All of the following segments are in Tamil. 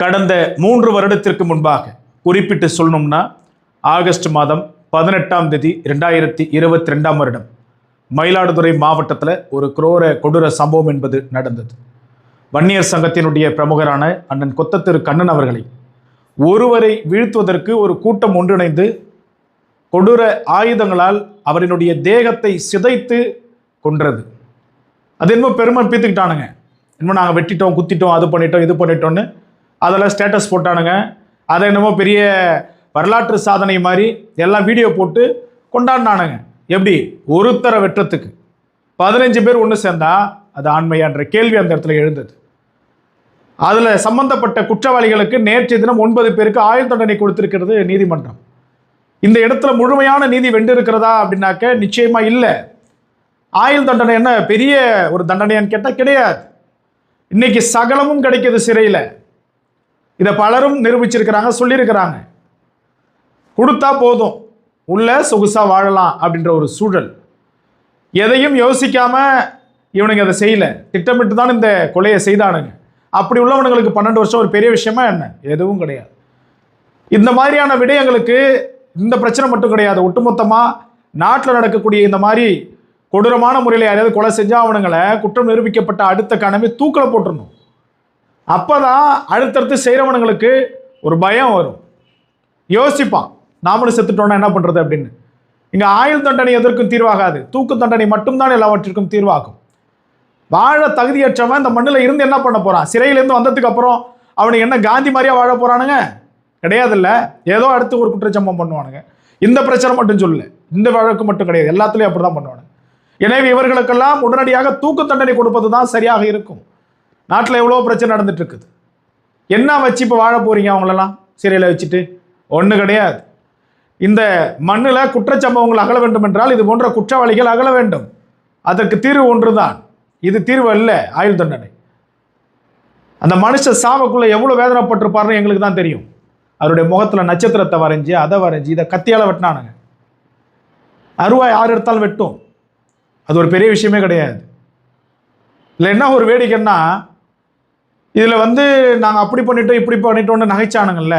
கடந்த 3 வருடத்திற்கு முன்பாக குறிப்பிட்டு சொல்லணும்னா ஆகஸ்ட் மாதம் 18ஆம் தேதி 2022ஆம் வருடம் மயிலாடுதுறை மாவட்டத்தில் ஒரு கொடூர சம்பவம் என்பது நடந்தது. வன்னியர் சங்கத்தினுடைய பிரமுகரான அண்ணன் கொத்தத்திரு கண்ணன் அவர்களை ஒருவரை வீழ்த்துவதற்கு ஒரு கூட்டம் ஒன்றிணைந்து கொடூர ஆயுதங்களால் அவரினுடைய தேகத்தை சிதைத்து கொன்றது. அது என்னமோ பெருமை பீத்துக்கிட்டானுங்க. என்னமோ நாங்கள் வெட்டிட்டோம், குத்திட்டோம், அது பண்ணிட்டோம், இது பண்ணிட்டோன்னு அதெல்லாம் ஸ்டேட்டஸ் போட்டானுங்க. அதை என்னமோ பெரிய வரலாற்று சாதனை மாதிரி எல்லாம் வீடியோ போட்டு கொண்டாடினானுங்க. எப்படி ஒருத்தரை வெட்டுறதுக்கு 15 பேர் ஒன்று சேர்ந்தா அது ஆண்மையான்ற கேள்வி அந்த இடத்துல எழுந்தது. அதில் சம்பந்தப்பட்ட குற்றவாளிகளுக்கு நேற்றைய தினம் 9 பேருக்கு ஆயுள் தண்டனை கொடுத்திருக்கிறது நீதிமன்றம். இந்த இடத்துல முழுமையான நீதி வென்றிருக்கிறதா அப்படின்னாக்க நிச்சயமா இல்லை. ஆயுள் தண்டனை என்ன பெரிய ஒரு தண்டனையான்னு கேட்டால் கிடையாது. இன்னைக்கு சகலமும் கிடைக்கிது சிறையில். இதை பலரும் நிரூபிச்சிருக்கிறாங்க, சொல்லியிருக்கிறாங்க. கொடுத்தா போதும், உள்ள சொகுசா வாழலாம் அப்படின்ற ஒரு சூழல். எதையும் யோசிக்காம இவனுங்க அதை செய்யல, திட்டமிட்டு தான் இந்த கொலையை செய்தானுங்க. அப்படி உள்ளவனுங்களுக்கு 12 வருஷம் ஒரு பெரிய விஷயமா என்ன? எதுவும் கிடையாது. இந்த மாதிரியான விடயங்களுக்கு இந்த பிரச்சனை மட்டும் கிடையாது. ஒட்டுமொத்தமாக நாட்டில் நடக்கக்கூடிய இந்த மாதிரி கொடூரமான முறையில் யாரையாவது கொலை செஞ்சால் அவனுங்களை குற்றம் நிரூபிக்கப்பட்ட அடுத்த கணமே தூக்கில் போட்டுடணும். அப்போதான் அடுத்தடுத்து செய்கிறவனுங்களுக்கு ஒரு பயம் வரும். யோசிப்பான், நாமளும் செத்துட்டோன்னா என்ன பண்ணுறது அப்படின்னு. இங்கே ஆயுள் தண்டனை எதற்கும் தீர்வாகாது. தூக்கு தண்டனை மட்டும்தான் எல்லாவற்றிற்கும் தீர்வாகும். வாழ தகுதியற்றவன் இந்த மண்ணில் இருந்து என்ன பண்ண போகிறான்? சிறையிலேருந்து வந்ததுக்கு அப்புறம் அவனுக்கு என்ன காந்தி மாதிரியா வாழ போகிறானுங்க? கிடையாதுல்ல. ஏதோ அடுத்து ஒரு குற்றச்சம்பவம் பண்ணுவானுங்க. இந்த பிரச்சனை மட்டும் சொல்லல, இந்த வழக்கு மட்டும் கிடையாது, எல்லாத்துலேயும் அப்படி தான் பண்ணுவானுங்க. எனவே இவர்களுக்கெல்லாம் உடனடியாக தூக்கு தண்டனை கொடுப்பது தான் சரியாக இருக்கும். நாட்டில் எவ்வளோ பிரச்சனை நடந்துட்டு இருக்குது. என்ன வச்சு இப்போ வாழ போறீங்க அவங்களெல்லாம் சிறையில் வச்சுட்டு? ஒன்றும் கிடையாது. இந்த மண்ணில் குற்றச்சம்பவங்கள் அகல வேண்டும் என்றால் இது போன்ற குற்றவாளிகள் அகல வேண்டும். அதற்கு தீர்வு ஒன்று தான். இது தீர்வு அல்ல ஆயுள் தண்டனை. அந்த மனுஷ சாவுக்குள்ள எவ்வளோ வேதனைப்பட்டிருப்பாருன்னு எங்களுக்கு தான் தெரியும். அவருடைய முகத்தில் நட்சத்திரத்தை வரைஞ்சி அதை வரைஞ்சி இதை கத்தியால் வெட்டினானுங்க. அருவாய் யார் எடுத்தாலும் வெட்டும். அது ஒரு பெரிய விஷயமே கிடையாது. இல்லை என்ன ஒரு வேடிக்கைன்னா, இதில் நாங்கள் அப்படி பண்ணிட்டோம் இப்படி பண்ணிட்டோன்னு நகைச்சானுங்கள்ல,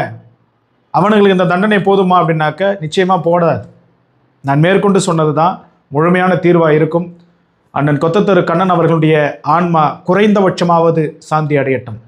அவனுங்களுக்கு இந்த தண்டனை போதுமா அப்படின்னாக்க நிச்சயமாக போடாது. நான் மேற்கொண்டு சொன்னது தான் முழுமையான தீர்வாக இருக்கும். அண்ணன் கொத்தத்திரு கண்ணன் அவர்களுடைய ஆன்மா குறைந்தபட்சமாவது சாந்தி அடையட்டும்.